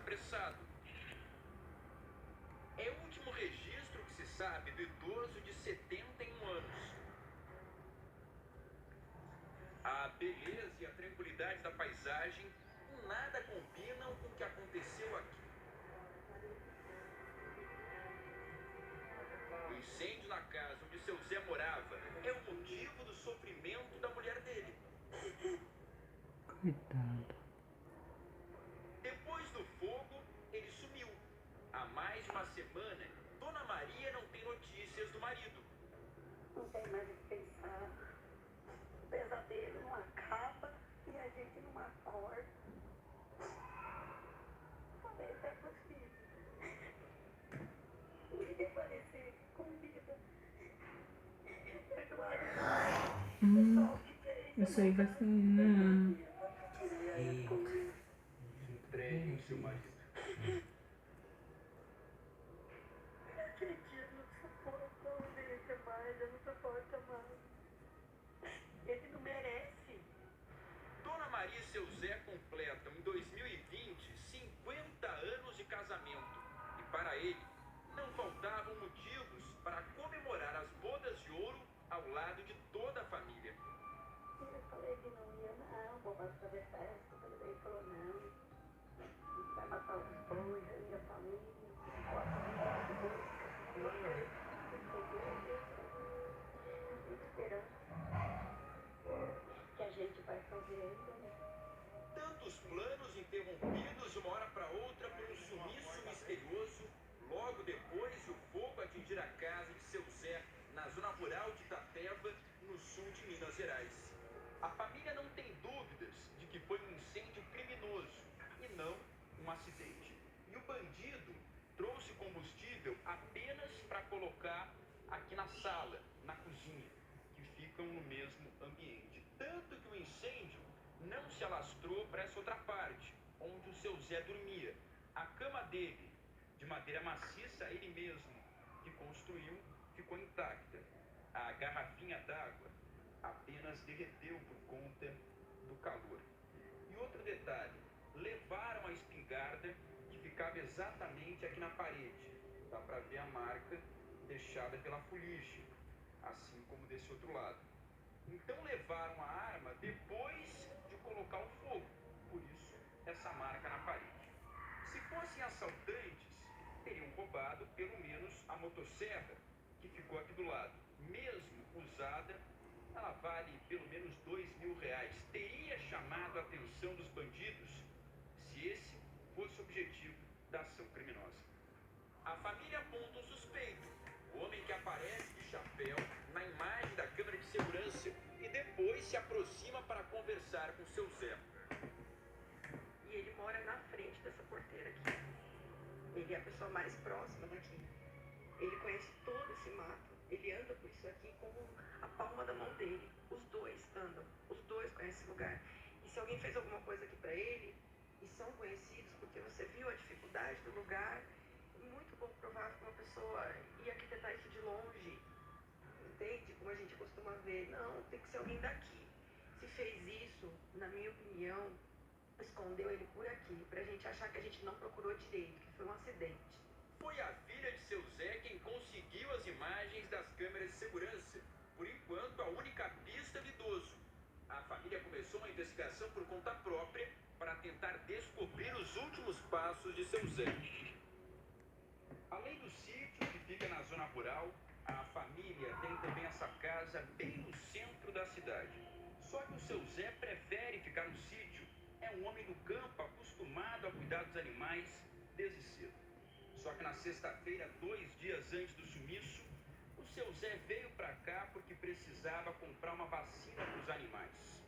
apressado. É o último registro que se sabe do idoso de 71 anos. A beleza e a tranquilidade da paisagem em nada combinam com o que aconteceu aqui. O incêndio na casa onde seu Zé morava é o motivo do sofrimento da mulher dele. Coitado. Depois do fogo, ele sumiu. Há mais de uma semana, Dona Maria não tem notícias do marido. Não tem mais o que pensar. O pesadelo não acaba e a gente não acorda. Como é que é possível? Ele permanecer com vida. Isso aí vai ser. Entregue o seu marido. Aquele dia eu não suporto a ovelha mais, eu não suporto mais. Ele não merece. Dona Maria e seu Zé completam em 2020 50 anos de casamento. E para ele, não faltavam motivos para comemorar as bodas de ouro ao lado de toda a família. Eu falei que não ia, não, vou fazer festa. Ele falou, não, vai matar os bois, a minha família, que a gente vai fazer ainda, né? Tantos planos interrompidos de uma hora para outra por um sumiço misterioso, logo depois de o fogo atingir a casa de seu Zé, na zona rural de Itapeva, no sul de Minas Gerais. A família não tem dúvidas de que foi um incêndio criminoso e não um acidente. E o bandido trouxe combustível apenas para colocar aqui na sala, na cozinha, que ficam no mesmo ambiente. Tanto que o incêndio não se alastrou para essa outra parte, onde o seu Zé dormia. A cama dele, de madeira maciça, ele mesmo que construiu, ficou intacta. A garrafinha d'água apenas derreteu por conta do calor. E outro detalhe, levaram a espingarda que ficava exatamente aqui na parede. Dá para ver a marca deixada pela fuligem, assim como desse outro lado. Então levaram a arma depois de colocar o fogo, por isso essa marca na parede. Se fossem assaltantes, teriam roubado pelo menos a motosserra que ficou aqui do lado. Mesmo usada, ela vale pelo menos R$2.000. Teria chamado a atenção dos bandidos se esse fosse o objetivo da ação criminosa. A família aponta um suspeito, o homem que aparece de chapéu na imagem da câmera de segurança e depois se aproxima para conversar com seu Zé. E ele mora na frente dessa porteira aqui. Ele é a pessoa mais próxima daqui. Ele conhece todo esse mato. Ele anda por isso aqui como a palma da mão dele. Os dois andam. Os dois conhecem esse lugar. E se alguém fez alguma coisa aqui pra ele, e são conhecidos porque você viu a dificuldade do lugar, é muito pouco provável que uma pessoa ia arquitetar isso de longe. Entende? Como a gente costuma ver. Não, tem que ser alguém daqui. Se fez isso, na minha opinião, escondeu ele por aqui, pra gente achar que a gente não procurou direito, que foi um acidente. Foi a filha de seu Zé quem conseguiu as imagens das câmeras de segurança. Por enquanto, a única pista do idoso. A família começou uma investigação por conta própria para tentar descobrir os últimos passos de seu Zé. Além do sítio, que fica na zona rural, a família tem também essa casa bem no centro da cidade. Só que o seu Zé prefere ficar no sítio. É um homem do campo acostumado a cuidar dos animais desde cedo. Só que na sexta-feira, 2 dias antes do sumiço, o seu Zé veio para cá porque precisava comprar uma vacina para os animais.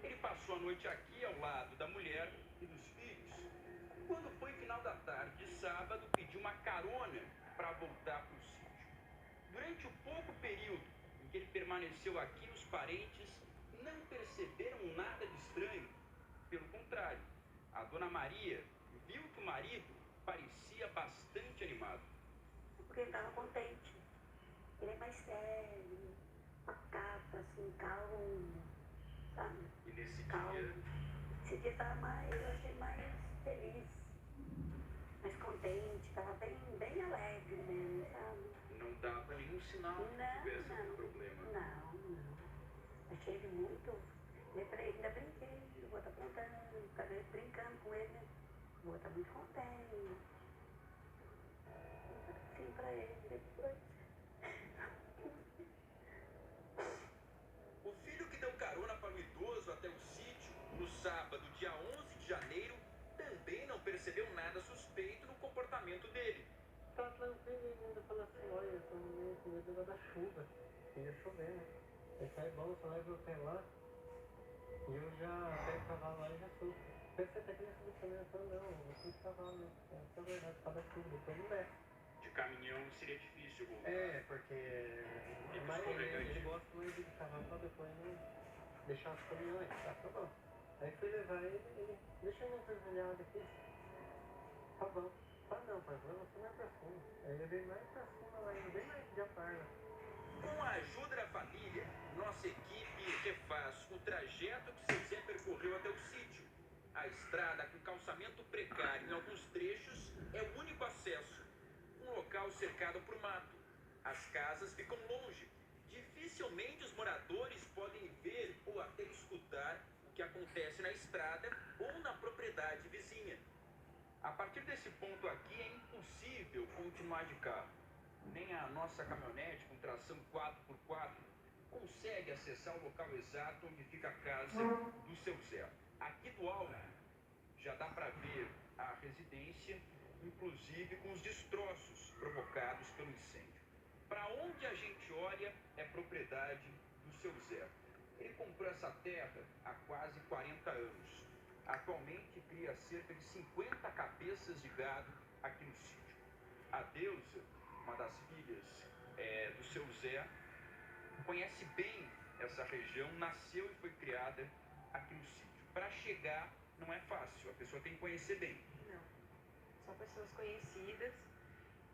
Ele passou a noite aqui ao lado da mulher e dos filhos. Quando foi final da tarde de sábado, pediu uma carona para voltar para o sítio. Durante o pouco período em que ele permaneceu aqui, os parentes não perceberam nada de estranho. Pelo contrário, a Dona Maria viu que o marido parecia bastante animado. Porque ele estava contente. Ele é mais sério, pacato, assim, calmo, sabe? E nesse Calmo. dia, Esse dia eu achei mais feliz. contente, tava bem alegre mesmo, sabe? Não dava nenhum sinal que tivesse algum problema. Não. Achei ele muito. Eu falei, ainda brinquei, eu vou estar aprontando, acabei brincando com ele, né? Vou estar muito contente. Sim, pra ele depois. O filho que deu carona para o idoso até o sítio, no sábado, dia 11 de janeiro, também não percebeu nada suspeito no comportamento dele. Tá tranquilo e ainda falou assim, olha, eu tô meio com medo da chuva. Ia chover, né? Aí sai bom, só leva o pé lá. E eu já pego o cavalo lá e já subo. Pensei até que ele ia subir também, eu falei, não, eu subo o cavalo, né? Essa é a verdade, tá da chuva, depois não desce. De caminhão seria difícil voltar. Porque ele gosta mais de cavalo pra depois não deixar os caminhões, tá bom. Aí fui levar ele deixa eu não mergulhado aqui. Tá bom. Tá não, pai, você mais pra cima. Aí ele veio mais pra cima lá, ainda bem mais de aparna. Com a ajuda da família, nossa equipe refaz o trajeto que seu Zé percorreu até o sítio. A estrada com calçamento precário em alguns trechos é o único acesso. Um local cercado por mato. As casas ficam longe. Dificilmente os moradores podem ver ou até escutar o que acontece na estrada ou na propriedade vizinha. A partir desse ponto aqui é impossível continuar de carro. Nem a nossa caminhonete com tração 4x4 consegue acessar o local exato onde fica a casa do seu Zé. Aqui do alto já dá para ver a residência, inclusive com os destroços provocados pelo incêndio. Para onde a gente olha é propriedade do seu Zé. Ele comprou essa terra há quase 40 anos. Atualmente cria cerca de 50 cabeças de gado aqui no sítio. A Deusa, uma das filhas do seu Zé, conhece bem essa região, nasceu e foi criada aqui no sítio. Para chegar não é fácil, a pessoa tem que conhecer bem. Não, são pessoas conhecidas,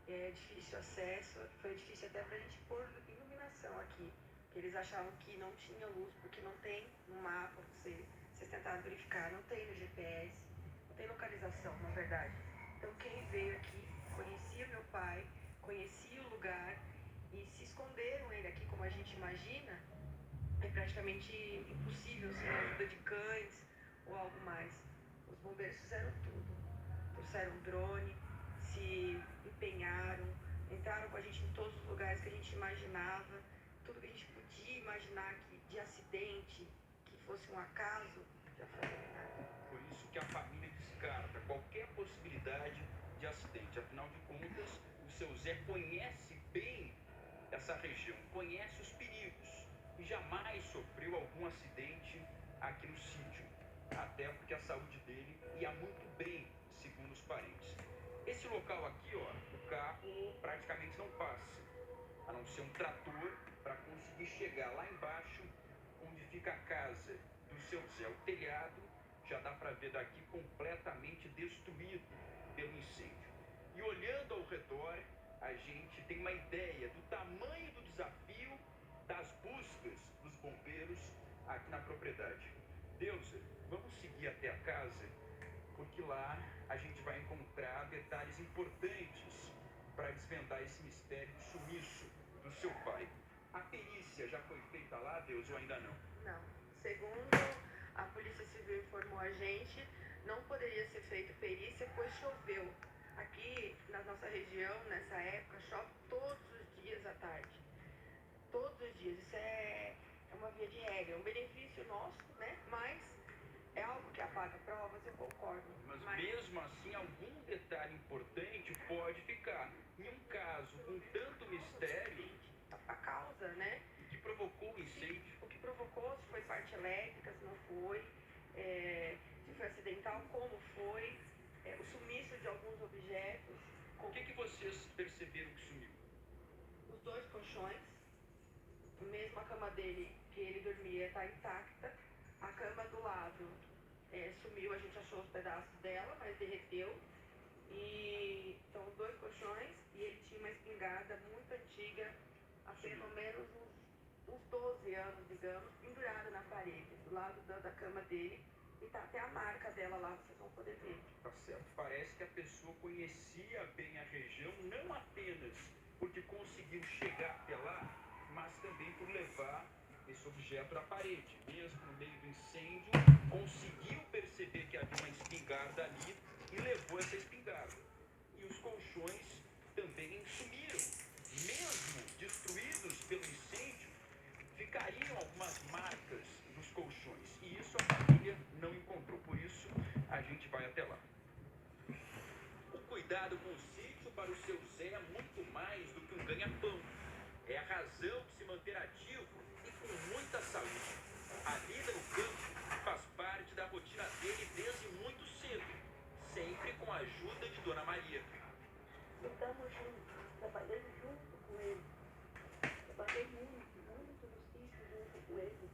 é difícil acesso, foi difícil até pra gente pôr iluminação aqui, porque eles achavam que não tinha luz, porque não tem no mapa, vocês tentaram verificar, não tem no GPS, não tem localização, na verdade. Então quem veio aqui conhecia meu pai, conhecia o lugar e se esconderam ele aqui, como a gente imagina, é praticamente impossível sem a ajuda de cães ou algo mais. Os bombeiros fizeram tudo, trouxeram drone, se empenharam, entraram com a gente em todos os lugares que a gente imaginava, tudo que a gente podia imaginar que, de acidente, que fosse um acaso, já foi eliminado. Por isso que a família descarta qualquer possibilidade de acidente. Afinal de contas, o seu Zé conhece bem essa região, conhece os perigos e jamais sofreu algum acidente aqui no sítio. Até porque a saúde dele ia muito bem, segundo os parentes. Esse local aqui, ó, o carro praticamente não passa, a não ser um trator para conseguir chegar lá embaixo, onde fica a casa do seu Zé. O telhado já dá para ver daqui completamente destruído pelo incêndio. E olhando ao redor, a gente tem uma ideia do tamanho do desafio das buscas dos bombeiros aqui na propriedade. Deusa, vamos seguir até a casa, porque lá a gente vai encontrar detalhes importantes para desvendar esse mistério do sumiço do seu pai. A perícia já foi feita lá, Deusa, ou ainda não? Não. Segundo a Polícia Civil informou a gente, não poderia ser feita perícia, pois choveu. Aqui na nossa região, nessa época, chove todos os dias à tarde. Todos os dias. Isso é uma via de regra, é um benefício nosso, né? Mas é algo que apaga provas, eu concordo. Mas mesmo assim, algum detalhe importante pode ficar. Em um caso com tanto mistério, a causa, né? que provocou o incêndio. O que provocou, se foi parte elétrica, se não foi, se foi acidental, como foi, o sumiço de alguns objetos. O que vocês perceberam que sumiu? Os 2 colchões, mesmo a cama dele, que ele dormia, está intacta. A cama do lado sumiu, a gente achou os pedaços dela, mas derreteu. E são 2 colchões e ele tinha uma espingarda muito antiga, há pelo menos uns 12 anos, digamos, pendurada na parede, do lado da cama dele. E tá até a marca dela lá, vocês vão poder ver. Tá certo. Parece que a pessoa conhecia bem a região, não apenas porque conseguiu chegar até lá, mas também por levar esse objeto da parede. Mesmo no meio do incêndio, conseguiu perceber que havia uma espingarda ali e levou essa espingarda. E os colchões também sumiram. Mesmo destruídos pelo incêndio, ficariam algumas marcas nos colchões. E isso a família não encontrou. Por isso, a gente vai até lá. O cuidado com o sítio para o seu Zé é muito mais do que um ganha-pão. É a razão de se manter ativo e com muita saúde. A vida no campo faz parte da rotina dele desde muito cedo, sempre com a ajuda de Dona Maria. Lutamos juntos, trabalhando junto com ele. Trabalhei muito no sítio junto com ele.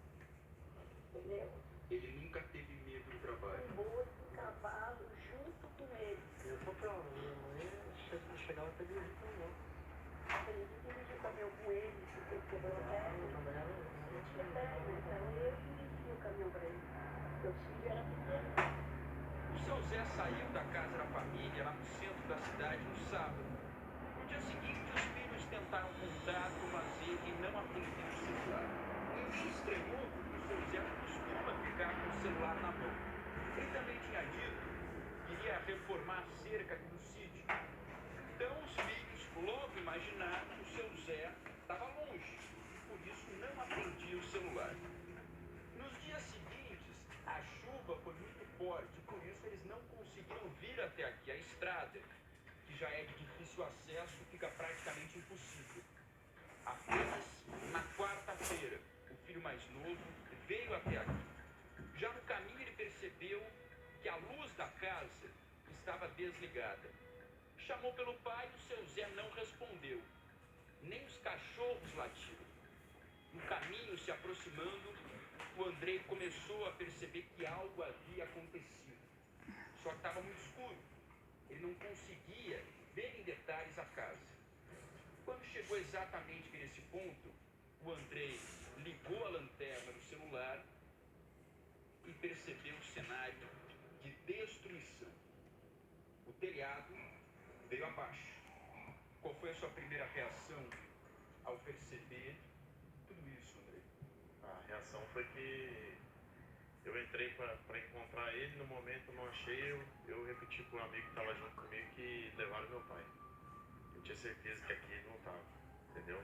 Entendeu? Ele nunca teve medo do trabalho. Um boi, um cavalo, junto com ele. Eu sou prova, minha mãe chegava até dirigir caminhão. Aprendi a dirigir o caminhão com ele, porque ele quebrou a perna. Ele tinha perna, então eu dirigia o caminhão para ele. Meu filho era pequeno. O seu Zé saiu da casa da família lá no centro da cidade no sábado. No dia seguinte, os filhos tentaram contato, mas ele não atendeu o celular. Ninguém estranhou porque o seu Zé costuma ficar com o celular na mão. Ele também tinha dito que iria reformar a cerca aqui do sítio. Então os filhos logo imaginaram que o seu Zé estava longe e por isso não atendia o celular. Nos dias seguintes, a chuva foi muito forte, por isso eles não conseguiram vir até aqui. A estrada, que já é de difícil acesso, fica praticamente impossível. Apenas na quarta-feira, o filho mais novo veio até aqui. Já no caminho ele percebeu que a luz da casa estava desligada. Chamou pelo pai e o seu Zé não respondeu. Nem os cachorros latiram. No caminho, se aproximando, o Andrei começou a perceber que algo havia acontecido. Só que estava muito escuro. Ele não conseguia ver em detalhes a casa. Quando chegou exatamente nesse ponto, o Andrei ligou a lanterna do celular e percebeu o cenário de destruição. O telhado veio abaixo. Qual foi a sua primeira reação ao perceber tudo isso, Andrei? A reação foi que eu entrei para encontrar ele, no momento não achei, eu repeti para um amigo que estava junto comigo que levaram meu pai. Eu tinha certeza que aqui ele não estava, entendeu?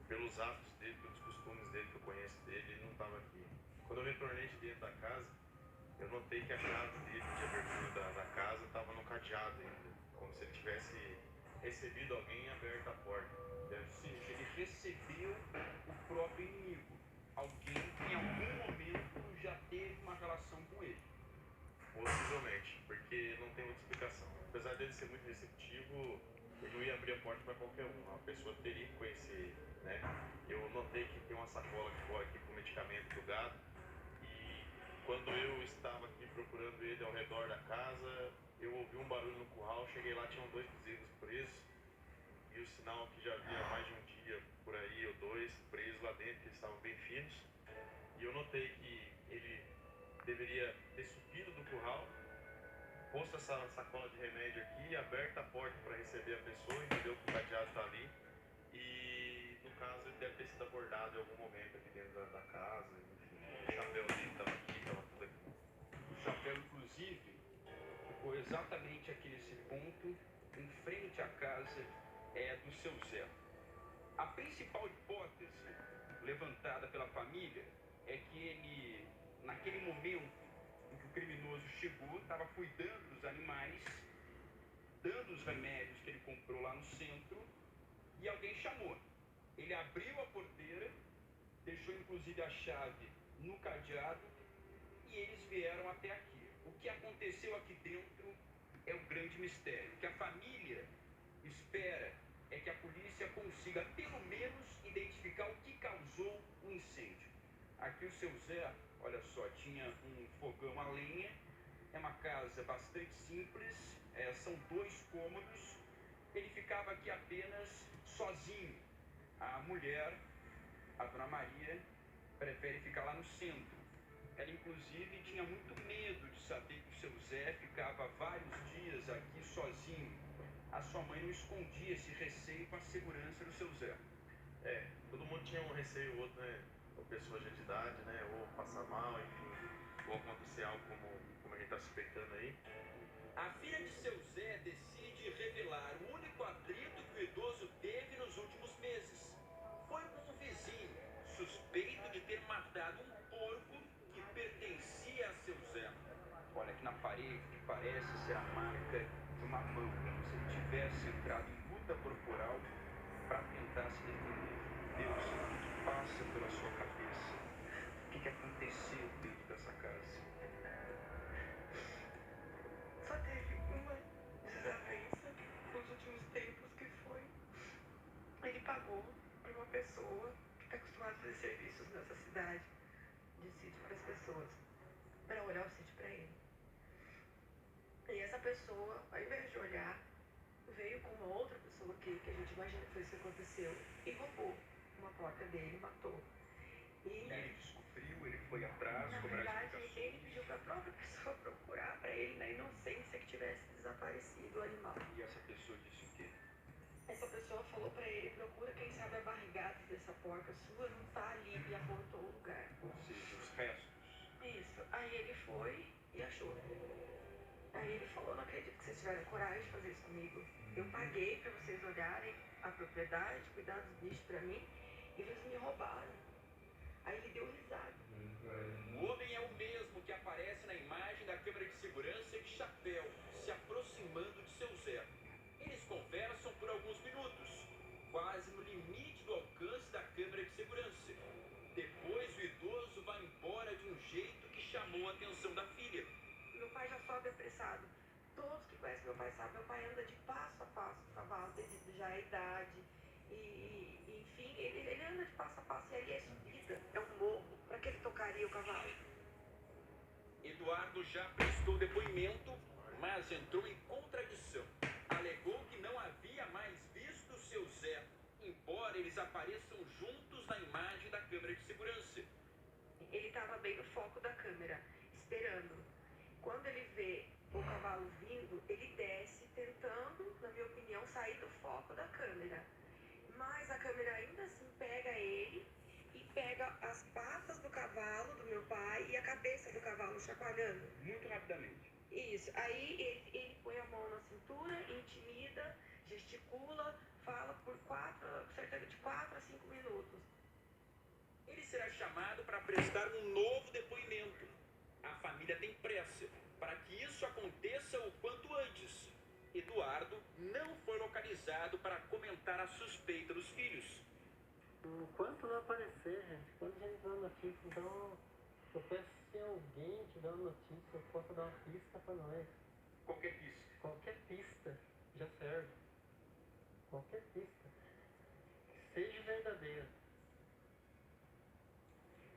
Pelos hábitos dele, pelos costumes dele, que eu conheço dele, ele não estava aqui. Quando eu retornei de dentro da casa, eu notei que a chave dele de abertura da casa estava no cadeado ainda, como se ele tivesse recebido alguém e aberto a porta. Ou seja, ele recebeu o próprio inimigo. Alguém que em algum momento já teve uma relação com ele. Possivelmente, porque não tem outra explicação. Apesar dele ser muito receptivo, ele não ia abrir a porta para qualquer um. A pessoa teria que conhecer ele, né? Eu notei que tem uma sacola de fora aqui com medicamento do gado. E quando eu estava aqui procurando ele ao redor da casa, eu ouvi um barulho no curral. Cheguei lá, tinham 2 bezerros presos. E o sinal que já havia mais de um dia por aí, ou 2, presos lá dentro, que eles estavam bem finos. E eu notei que ele deveria ter subido do curral, posto essa sacola de remédio aqui, aberto a porta para receber a pessoa, entendeu que o cadeado está ali. E no caso ele deve ter sido abordado em algum momento aqui dentro da casa, enfim. O chapéu dele estava aqui, estava tudo aqui. O chapéu, inclusive, ficou exatamente aqui nesse ponto, em frente à casa do seu Zé. A principal hipótese levantada pela família é que ele, naquele momento em que o criminoso chegou, estava cuidando dos animais, dando os remédios que ele comprou lá no centro, e alguém chamou. Ele abriu a porteira, deixou inclusive a chave no cadeado, e eles vieram até aqui. O que aconteceu aqui dentro é um grande mistério. O que a família espera é que a polícia consiga pelo menos identificar o que causou o incêndio. Aqui o seu Zé, olha só, tinha um fogão a lenha, é uma casa bastante simples, são 2 cômodos, ele ficava aqui apenas sozinho. A mulher, a Dona Maria, prefere ficar lá no centro. Ela, inclusive, tinha muito medo de saber que o seu Zé ficava vários dias aqui sozinho. A sua mãe não escondia esse receio com a segurança do seu Zé. Todo mundo tinha um receio ou outro, né? Ou pessoa de idade, né? Ou passar mal, enfim. Ou acontecer algo como a gente tá suspeitando aí. A filha de seu Zé decide revelar o único atrito que o idoso teve nos últimos meses. Foi com um vizinho, suspeito de ter matado um porco que pertencia a seu Zé. Olha aqui na parede que parece ser a marca de uma mão, como se ele tivesse entrado em luta corporal para tentar se defender. Deus, o que passa pela sua cabeça? O que aconteceu dentro dessa casa? Só teve uma desavença nos últimos tempos que foi. Ele pagou para uma pessoa que está acostumada a fazer serviços nessa cidade de sítio para as pessoas, para olhar o sítio para ele. E essa pessoa, ao invés de olhar, veio com uma outra pessoa que a gente imagina que foi isso que aconteceu e roubou uma porca dele, matou. E Ele descobriu, ele foi atrás, na cobrar verdade, explicações. ele pediu para a própria pessoa procurar para ele, na inocência, que tivesse desaparecido o animal. E essa pessoa disse o quê? Essa pessoa falou pra ele, procura quem sabe a barrigada dessa porca sua, não tá ali, e apontou o lugar. Ou seja, os restos. Isso. Aí ele foi e achou. Aí ele falou, não acredito que vocês tiveram coragem de fazer isso comigo. Eu paguei pra vocês olharem a propriedade, cuidar dos bichos pra mim, e vocês me roubaram. Aí ele deu risada. O homem é o mesmo que aparece na imagem da câmera de segurança de chapéu, se aproximando de seu Zé. Eles conversam por alguns minutos, quase no limite do alcance da câmera de segurança. Depois o idoso vai embora de um jeito que chamou a atenção da filha. Meu pai já sobe apressado. Todos que conhecem meu pai sabem, meu pai anda de passo a passo com o cavalo, devido já à idade. Enfim, ele anda de passo a passo e ali é subida, é um morro. Pra que ele tocaria o cavalo? Eduardo já prestou depoimento, mas entrou em contradição. Alegou que não havia mais visto seu Zé, embora eles apareçam juntos na imagem da câmera de segurança. Ele estava bem no foco da câmera, esperando. Quando ele vê o cavalo vindo, ele desce, tentando, na minha opinião, sair do foco da câmera. Mas a câmera ainda assim pega ele e pega as patas do cavalo do meu pai e a cabeça do cavalo chacoalhando. Muito rapidamente. Isso. Aí ele põe a mão na cintura, intimida, gesticula, fala por cerca de 4 a 5 minutos. Ele será chamado para prestar um novo depoimento. A família tem pressa para que isso aconteça o quanto antes. Eduardo não foi localizado para comentar a suspeita dos filhos. Enquanto não aparecer, gente, quando a gente dá notícia, então eu peço se alguém te dá uma notícia, eu posso dar uma pista pra nós. Qualquer pista. Qualquer pista já serve. Qualquer pista. Que seja verdadeira.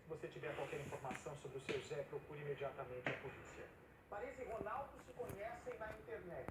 Se você tiver qualquer informação sobre o seu Zé, procure imediatamente a polícia. Marisa e Ronaldo se conhecem na internet.